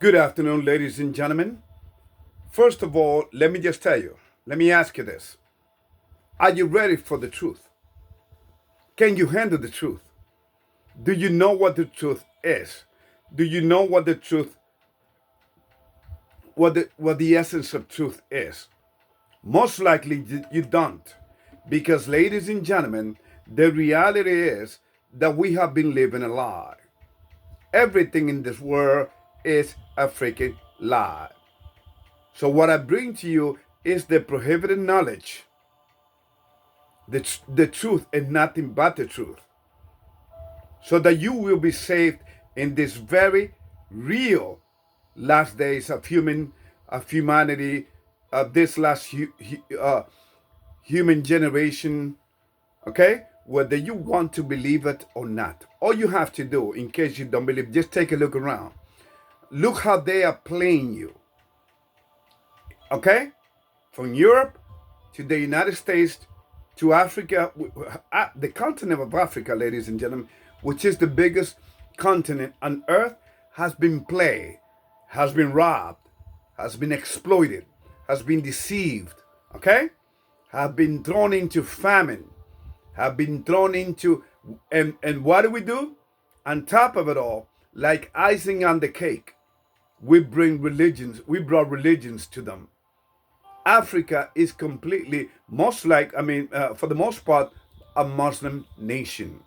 Good afternoon, ladies and gentlemen. First of all, let me just tell you, let me ask you this. Are you ready for the truth? Can you handle the truth? Do you know what the truth is? Do you know what the truth, what the essence of truth is? Most likely you don't. Because, ladies and gentlemen, the reality is that we have been living a lie. Everything in this world is a freaking lie. So what I bring to you is the prohibited knowledge, the truth and nothing but the truth. So that you will be saved in this very real last days of humanity, of this last human generation, okay? Whether you want to believe it or not. All you have to do, in case you don't believe, just take a look around. Look how they are playing you, okay? From Europe to the United States to Africa, the continent of Africa, ladies and gentlemen, which is the biggest continent on earth, has been played, has been robbed, has been exploited, has been deceived, okay? Have been thrown into famine, have been thrown into, and what do? On top of it all, like icing on the cake, we brought religions to them. Africa is completely, for the most part, a Muslim nation.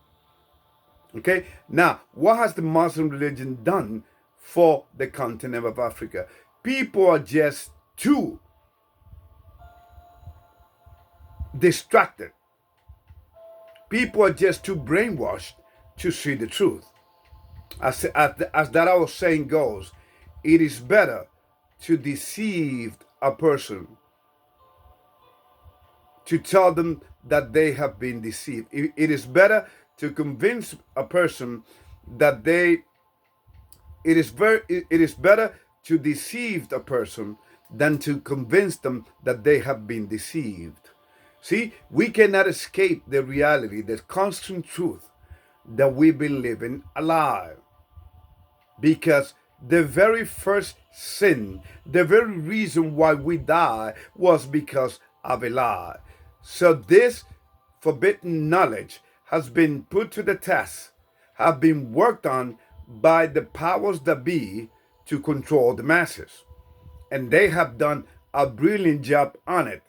Okay? Now, what has the Muslim religion done for the continent of Africa? People are just too distracted. People are just too brainwashed to see the truth. As that old saying goes, it is better to deceive a person, to tell them that they have been deceived. It is better to convince a person that it is better to deceive a person than to convince them that they have been deceived. See, we cannot escape the reality, the constant truth that we've been living a lie. Because the very first sin, the very reason why we die was because of a lie. So this forbidden knowledge has been put to the test, have been worked on by the powers that be to control the masses. And they have done a brilliant job on it.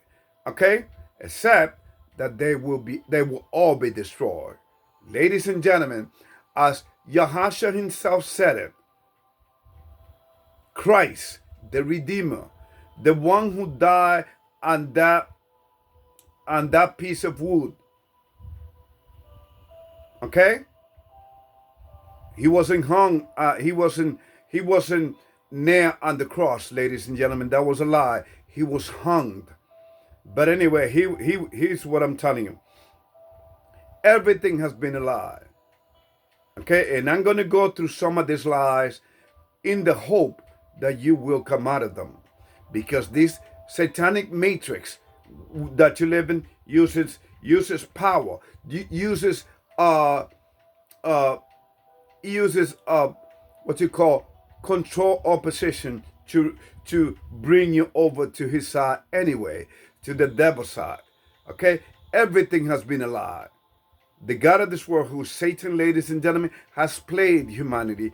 Okay? Except that they will all be destroyed. Ladies and gentlemen, as Yahashua himself said it, Christ, the Redeemer, the one who died on that piece of wood. Okay? He wasn't hung, he wasn't nailed on the cross, ladies and gentlemen. That was a lie. He was hung. But anyway, here's what I'm telling you. Everything has been a lie. Okay? And I'm going to go through some of these lies in the hope that you will come out of them. Because this satanic matrix that you live in uses power, uses what you call control opposition to bring you over to his side anyway, to the devil's side. Okay? Everything has been a lie. The God of this world, who is Satan, ladies and gentlemen, has played humanity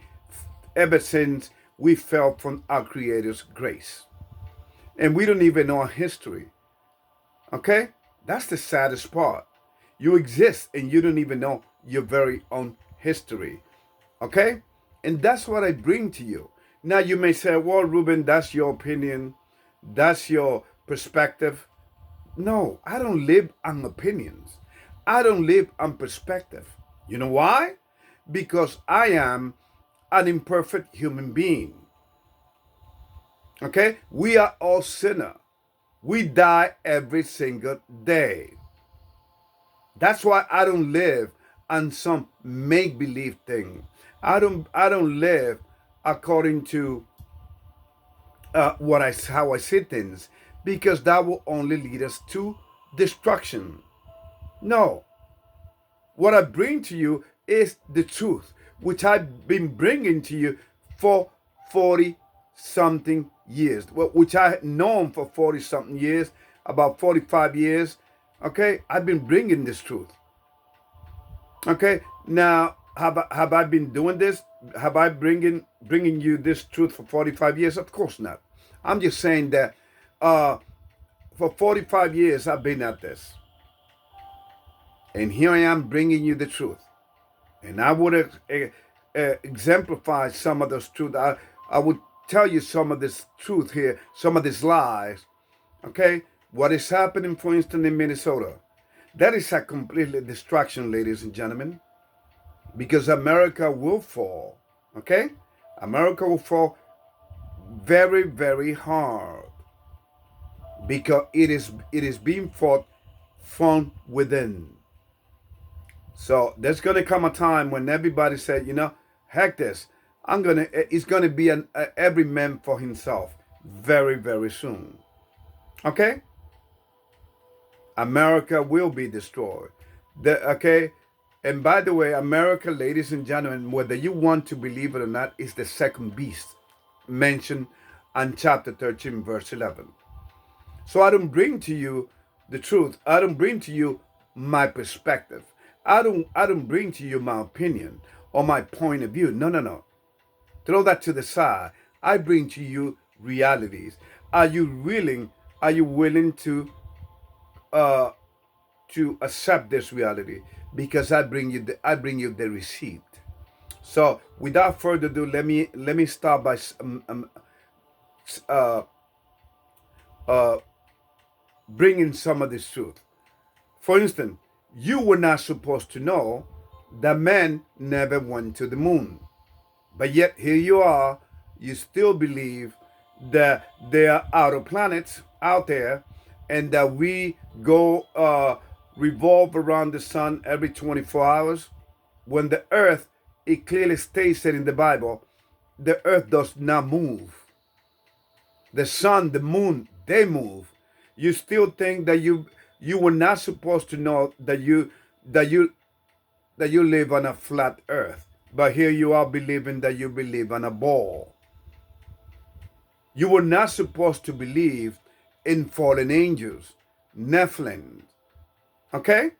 ever since we fell from our Creator's grace. And we don't even know our history. Okay? That's the saddest part. You exist and you don't even know your very own history. Okay? And that's what I bring to you. Now you may say, well, Ruben, that's your opinion. That's your perspective. No, I don't live on opinions. I don't live on perspective. You know why? Because I am an imperfect human being. Okay? We are all sinners. We die every single day. That's why I don't live on some make-believe thing. I don't live according to how I see things, because that will only lead us to destruction. No. What I bring to you is the truth, which I've been bringing to you for 40 something years, which I had known for 40 something years, about 45 years. Okay, I've been bringing this truth. Okay, now have I been doing this? Have I bringing you this truth for 45 years? Of course not. I'm just saying that for 45 years I've been at this, and here I am bringing you the truth. And I would exemplify some of this truth. I would tell you some of this truth here, some of these lies. Okay, what is happening, for instance, in Minnesota? That is a completely distraction, ladies and gentlemen, because America will fall. Okay, America will fall very, very hard because it is being fought from within. So there's going to come a time when everybody said, heck this. It's going to be every man for himself very, very soon. Okay? America will be destroyed. Okay? And by the way, America, ladies and gentlemen, whether you want to believe it or not, is the second beast mentioned in chapter 13, verse 11. So I don't bring to you the truth. I don't bring to you my perspective. I don't bring to you my opinion or my point of view. No. Throw that to the side. I bring to you realities. Are you willing to accept this reality? Because I bring you the receipt. So without further ado, let me start by bringing some of this truth. For instance, you were not supposed to know that men never went to the moon. But yet here you are, you still believe that there are outer planets out there and that we go revolve around the sun every 24 hours. When the earth, it clearly states it in the Bible, the earth does not move. The sun, the moon, they move. You still think that you were not supposed to know that you live on a flat earth, but here you are believing that you believe on a ball. You were not supposed to believe in fallen angels, Nephilim, okay,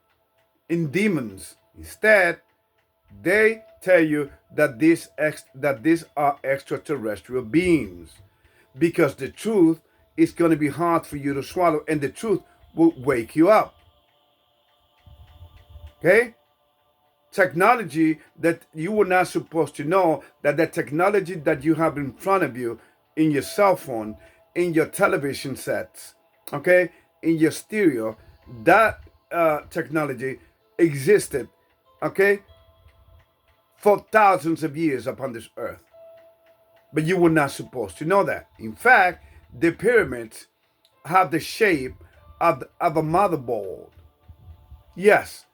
in demons. Instead, they tell you that these are extraterrestrial beings, because the truth is going to be hard for you to swallow, and the truth will wake you up. Okay? Technology that you were not supposed to know, that the technology that you have in front of you, in your cell phone, in your television sets, okay, in your stereo, that technology existed, okay, for thousands of years upon this earth. But you were not supposed to know that. In fact, the pyramids have the shape of a motherboard. Yes,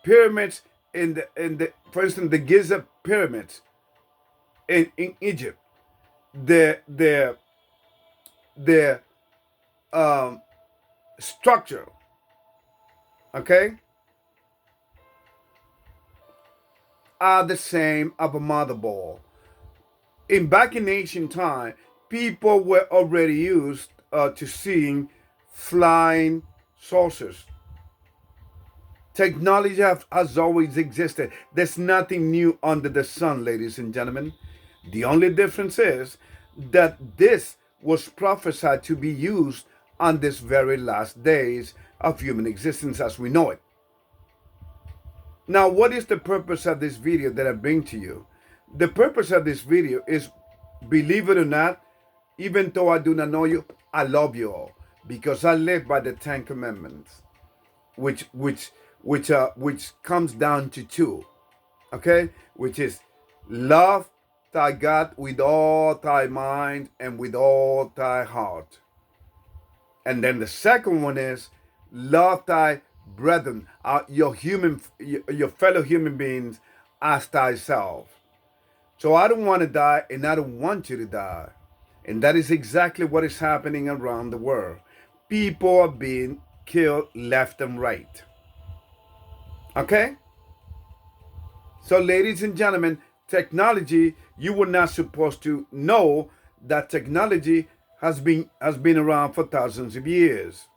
pyramids in the for instance, the Giza pyramids in Egypt, their structure, okay, are the same of a motherboard. Back in ancient time, people were already used to seeing flying saucers. Technology has always existed. There's nothing new under the sun, ladies and gentlemen. The only difference is that this was prophesied to be used on this very last days of human existence as we know it. Now, what is the purpose of this video that I bring to you? The purpose of this video is, believe it or not, even though I do not know you, I love you all, because I live by the 10 Commandments, which comes down to two, okay? Which is love thy God with all thy mind and with all thy heart. And then the second one is love thy brethren, your fellow human beings as thyself. So I don't want to die, and I don't want you to die. And that is exactly what is happening around the world. People are being killed left and right. Okay? So ladies and gentlemen, technology, you were not supposed to know that technology has been around for thousands of years.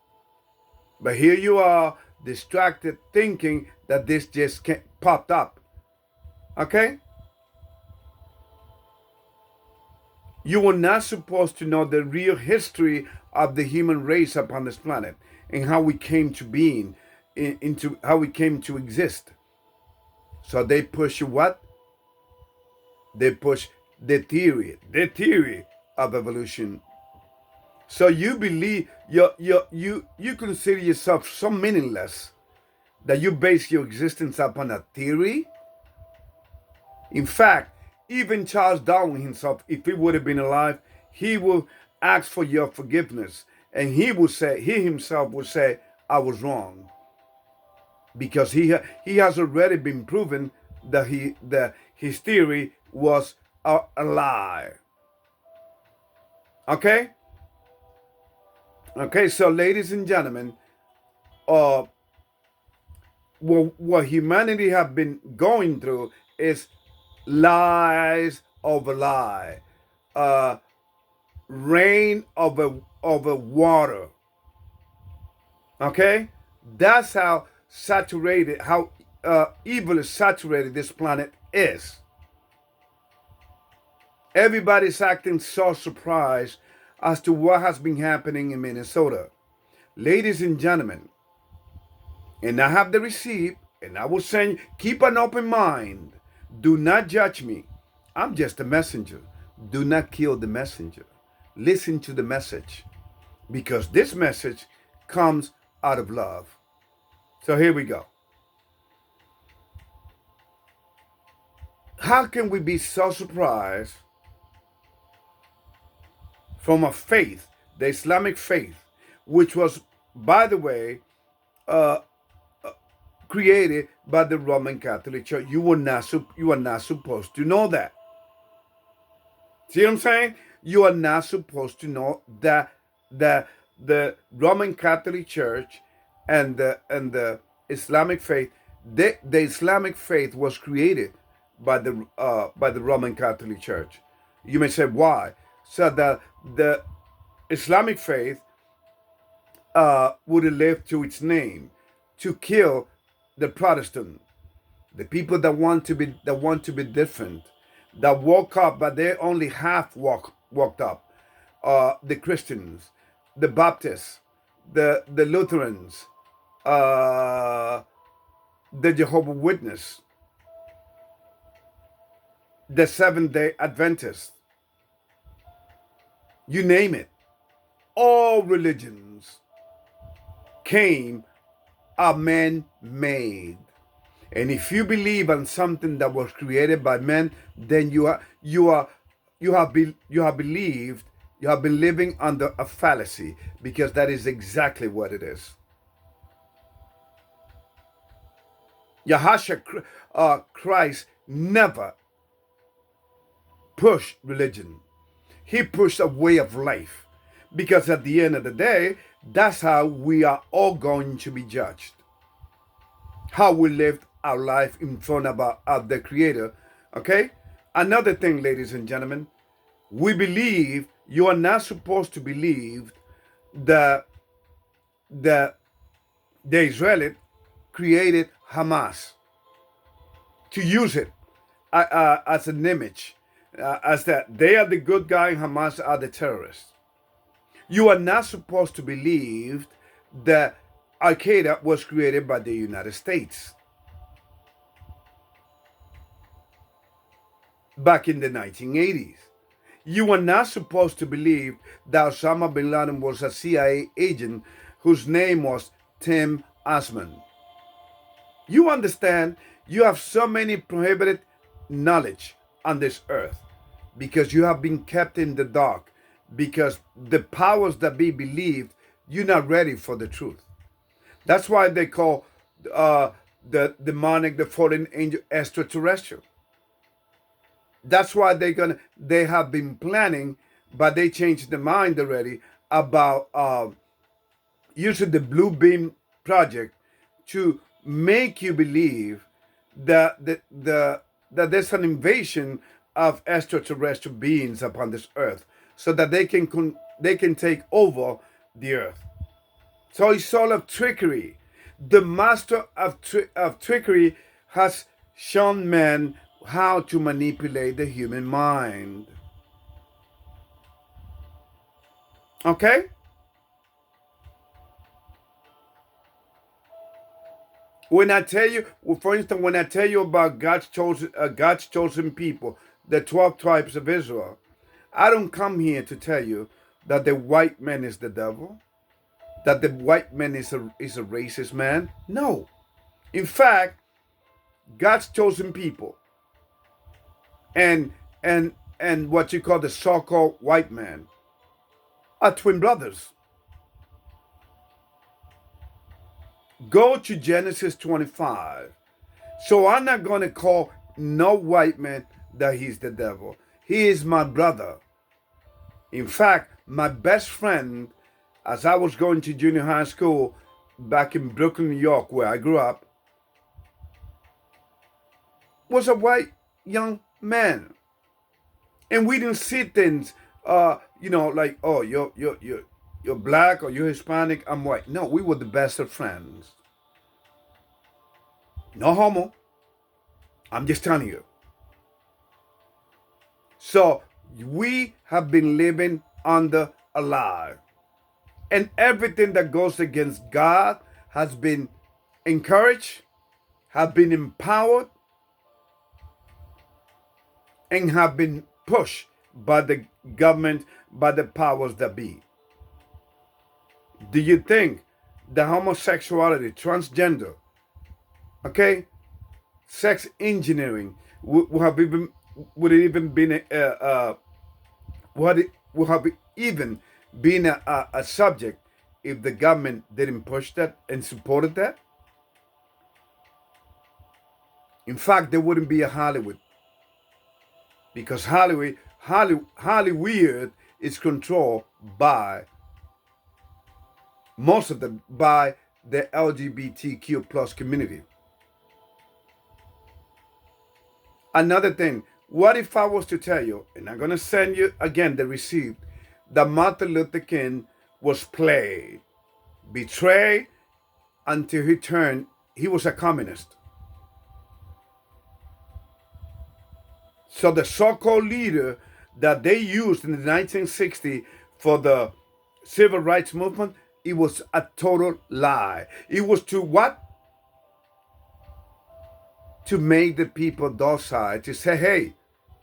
But here you are, distracted, thinking that this just popped up. Okay? You were not supposed to know the real history of the human race upon this planet and how we came to being, into how we came to exist. So they push you what? They push the theory of evolution. So you believe you consider yourself so meaningless that you base your existence upon a theory? In fact, even Charles Darwin himself, if he would have been alive, he would ask for your forgiveness. And he himself would say, I was wrong. Because he has already been proven that his theory was a lie. Okay? Okay, so ladies and gentlemen, what humanity have been going through is lies over lie, rain over water. Okay, that's how saturated, how evil is saturated this planet is. Everybody's acting so surprised as to what has been happening in Minnesota. Ladies and gentlemen, and I have the receipt, and I will send, keep an open mind. Do not judge me. I'm just a messenger. Do not kill the messenger. Listen to the message, because this message comes out of love. So here we go. How can we be so surprised from a faith, the Islamic faith, which was, by the way, created by the Roman Catholic Church? You are not supposed to know that. See what I'm saying? You are not supposed to know that the Roman Catholic Church and the Islamic faith, the Islamic faith was created by the Roman Catholic Church. You may say, why? So the Islamic faith would have lived to its name, to kill the Protestant, the people that want to be different, that woke up but they only half walked up. The Christians, the Baptists, the Lutherans, the Jehovah's Witness, the Seventh-day Adventists, you name it. All religions are man-made. And if you believe on something that was created by men, then you have been living under a fallacy, because that is exactly what it is. Yahshua Christ never pushed religion. He pushed a way of life, because at the end of the day, that's how we are all going to be judged. How we lived our life in front of the Creator. Okay? Another thing, ladies and gentlemen, we believe you are not supposed to believe that the Israelites created Hamas to use it as an image, as that they are the good guy and Hamas are the terrorists. You are not supposed to believe that Al-Qaeda was created by the United States back in the 1980s. You are not supposed to believe that Osama bin Laden was a CIA agent whose name was Tim Osman. You understand, you have so many prohibited knowledge on this earth because you have been kept in the dark, because the powers that be believed you're not ready for the truth. That's why they call the demonic, the fallen angel, extraterrestrial. That's why they have been planning, but they changed their mind already about using the Blue Beam Project to make you believe that there's an invasion of extraterrestrial beings upon this earth, so that they can take over the earth. So it's all of trickery. The master of trickery has shown men how to manipulate the human mind. Okay? When I tell you, for instance, when I tell you about God's chosen people, the 12 tribes of Israel, I don't come here to tell you that the white man is the devil, that the white man is a racist man. No. In fact, God's chosen people and what you call the so-called white man are twin brothers. Go to Genesis 25. So I'm not going to call no white man that he's the devil. He is my brother. In fact, my best friend, as I was going to junior high school back in Brooklyn, New York, where I grew up, was a white young man. And we didn't see things, like, oh, you're black or you're Hispanic, I'm white. No, we were the best of friends. No homo. I'm just telling you. So we have been living under a lie. And everything that goes against God has been encouraged, have been empowered, and have been pushed by the government, by the powers that be. Do you think that homosexuality, transgender, okay, sex engineering would have even been a subject if the government didn't push that and supported that? In fact, there wouldn't be a Hollywood, because Hollywood is controlled by most of them by the LGBTQ plus community. Another thing, what if I was to tell you, and I'm going to send you again the receipt, that Martin Luther King was played, betrayed, until he was a communist. So the so-called leader that they used in the 1960s for the civil rights movement, it was a total lie. It was to what? To make the people docile, to say, hey,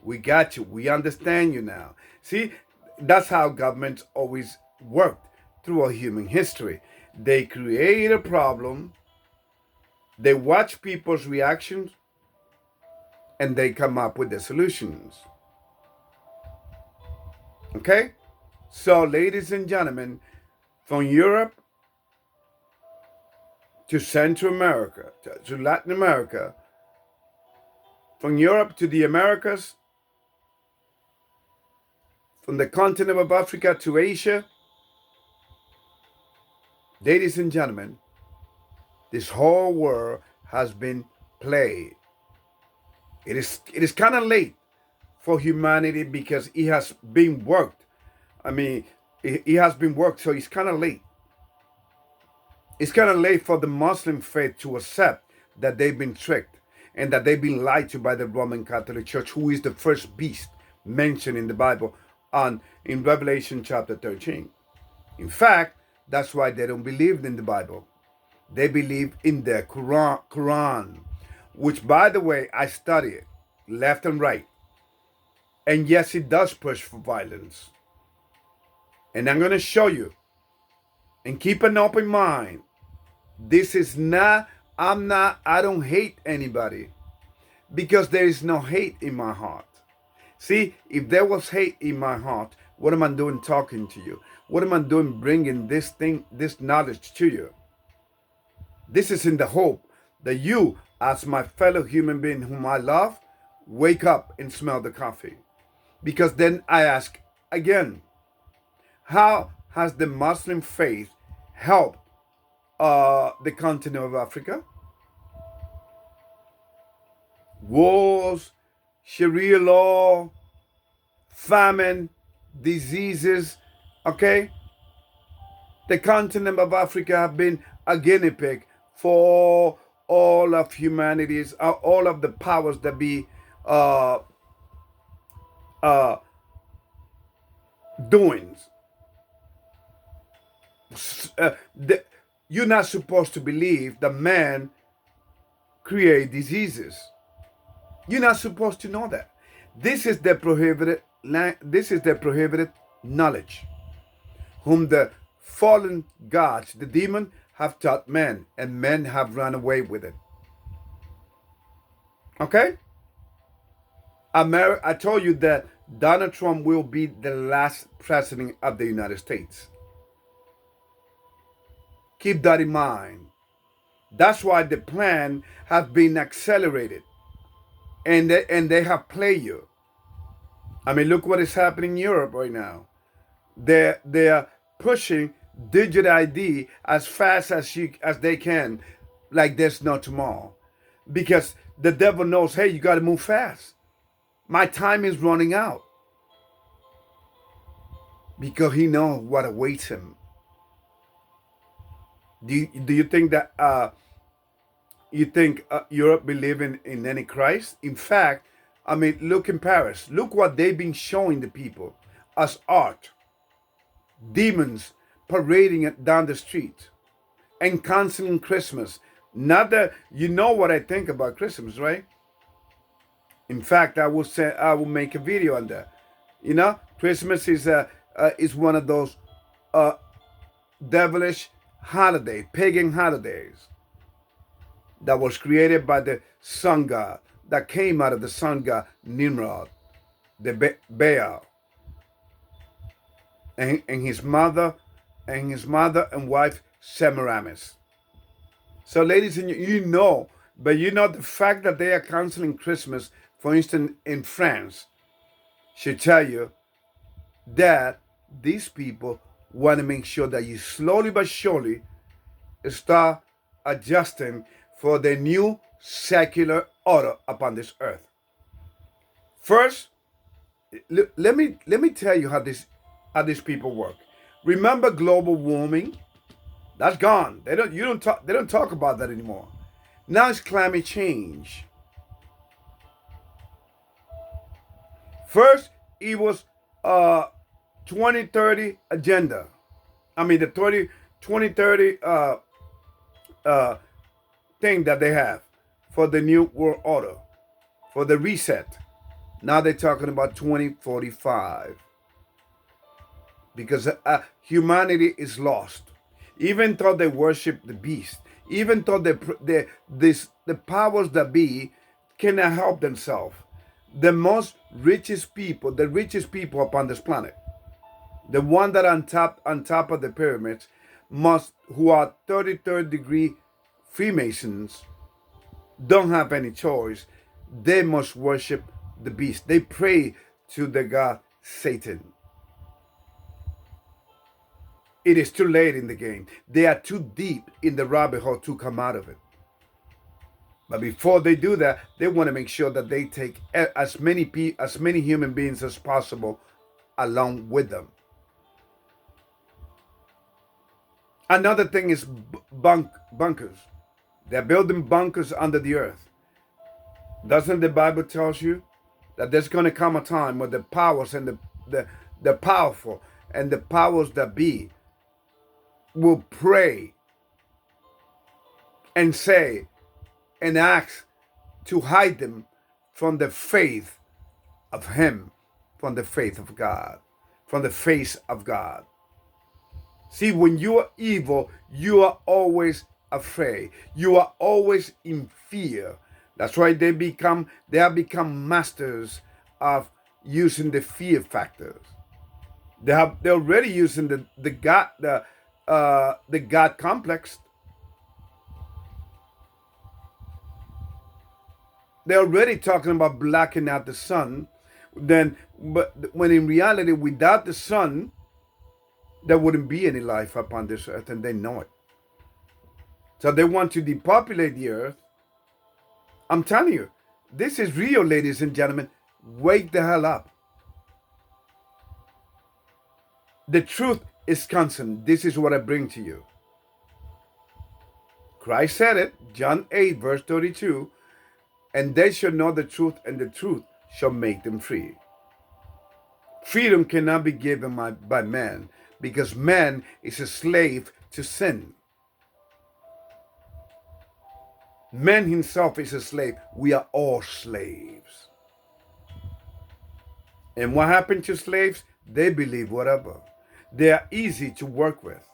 we got you, we understand you now. See, that's how governments always worked throughout human history. They create a problem, they watch people's reactions, and they come up with the solutions. Okay? So, ladies and gentlemen, from Europe to Central America, to Latin America, from Europe to the Americas, from the continent of Africa to Asia, ladies and gentlemen, this whole world has been played. It is kind of late for humanity because it has been worked. I mean, it has been worked, so it's kind of late. It's kind of late for the Muslim faith to accept that they've been tricked and that they've been lied to by the Roman Catholic Church, who is the first beast mentioned in the Bible in Revelation chapter 13. In fact, that's why they don't believe in the Bible. They believe in the Quran, which, by the way, I study it left and right. And yes, it does push for violence. And I'm going to show you, and keep an open mind. This is not, I don't hate anybody, because there is no hate in my heart. See, if there was hate in my heart, what am I doing talking to you? What am I doing bringing this knowledge to you? This is in the hope that you, as my fellow human being whom I love, wake up and smell the coffee. Because then I ask again, how has the Muslim faith helped the continent of Africa? Wars, Sharia law, famine, diseases, okay? The continent of Africa have been a guinea pig for all of humanity's, all of the powers that be uh, uh, doings. You're not supposed to believe that man create diseases. You're not supposed to know that. This is the prohibited. This is the prohibited knowledge, whom the fallen gods, the demon, have taught men, and men have run away with it. Okay? I told you that Donald Trump will be the last president of the United States. Keep that in mind. That's why the plan has been accelerated, and they have played you. I mean, look what is happening in Europe right now. They are pushing digital ID as fast as they can, like there's no tomorrow, because the devil knows, hey, you got to move fast. My time is running out, because he knows what awaits him. Do you think that Europe believe in any Christ? In fact, I mean, look in Paris. Look what they've been showing the people as art. Demons parading it down the street and canceling Christmas. Not that you know what I think about Christmas, right? In fact, I will make a video on that. You know, Christmas is one of those devilish holiday, pagan holidays that was created by the sun god, that came out of the sun god Nimrod, the Baal, and his mother and wife Semiramis. So, ladies and you know, but you know the fact that they are canceling Christmas, for instance, in France, should tell you that these people want to make sure that you slowly but surely start adjusting for the new secular order upon this earth. First, let me tell you how these people work. Remember global warming? That's gone. They don't talk about that anymore. Now it's climate change. First, it was 2030 agenda. I mean, the 2030 thing that they have for the new world order, for the reset. Now they're talking about 2045, because humanity is lost. Even though they worship the beast, even though the powers that be cannot help themselves, the richest people upon this planet, the one that on top of the pyramids, who are 33rd degree Freemasons, don't have any choice. They must worship the beast. They pray to the god Satan. It is too late in the game. They are too deep in the rabbit hole to come out of it. But before they do that, they want to make sure that they take as many human beings as possible along with them. Another thing is bunkers. They're building bunkers under the earth. Doesn't the Bible tell you that there's going to come a time where the powers and the powerful and the powers that be will pray and say and ask to hide them from the faith of Him, from the faith of God, from the face of God. See, when you are evil, you are always afraid. You are always in fear. That's why they have become masters of using the fear factors. They're already using the God complex. They're already talking about blacking out the sun. But when in reality, without the sun, there wouldn't be any life upon this earth, and they know it. So they want to depopulate the earth. I'm telling you, this is real, ladies and gentlemen. Wake the hell up. The truth is constant. This is what I bring to you. Christ said it, John 8, verse 32, and they shall know the truth, and the truth shall make them free. Freedom cannot be given by man, because man is a slave to sin. Man himself is a slave. We are all slaves. And what happened to slaves? They believe whatever. They are easy to work with.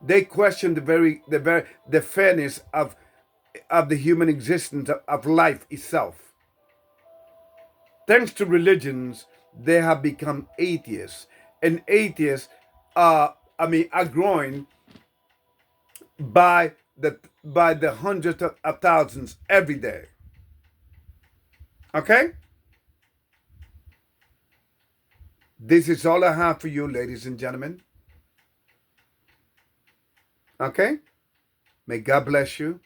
They question the fairness of the human existence, of life itself. Thanks to religions, they have become atheists. And atheists are growing by the hundreds of thousands every day. Okay? This is all I have for you, ladies and gentlemen. Okay? May God bless you.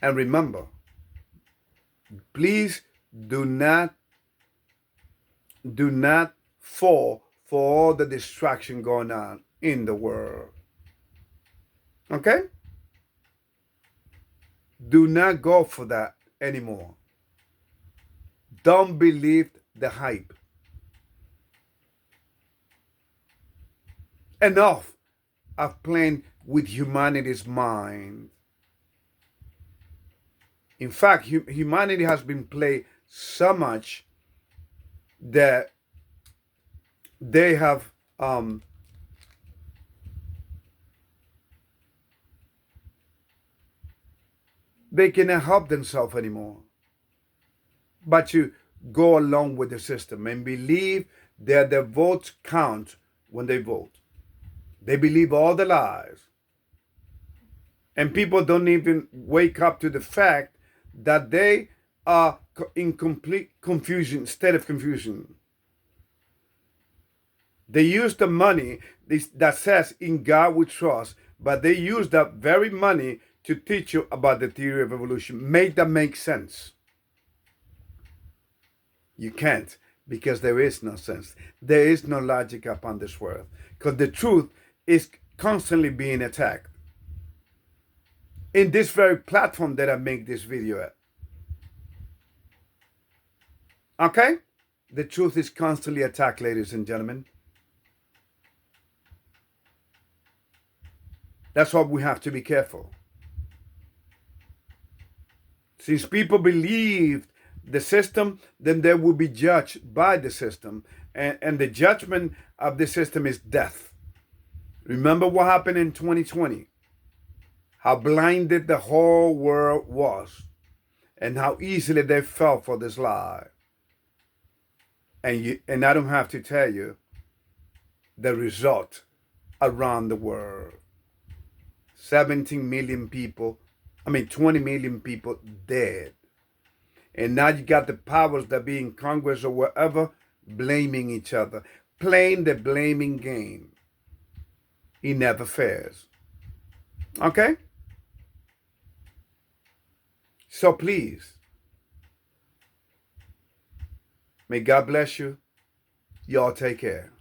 And remember, please do not fall for all the distraction going on in the world. Okay? Do not go for that anymore. Don't believe the hype. Enough of playing with humanity's mind. In fact, humanity has been played so much that they have they cannot help themselves anymore but to go along with the system and believe that their votes count when they vote. They believe all the lies. And people don't even wake up to the fact that they are in complete confusion, state of confusion. They use the money that says in God we trust, but they use that very money to teach you about the theory of evolution. Make that make sense. You can't, because there is no sense. There is no logic upon this world, because the truth is constantly being attacked. In this very platform that I make this video at. Okay? The truth is constantly attacked, ladies and gentlemen. That's why we have to be careful. Since people believed the system, then they will be judged by the system. And the judgment of the system is death. Remember what happened in 2020? How blinded the whole world was. And how easily they fell for this lie. And I don't have to tell you the result around the world. 17 million people, 20 million people dead. And now you got the powers that be in Congress or wherever blaming each other, playing the blaming game. He never fails. Okay? So please, may God bless you. Y'all take care.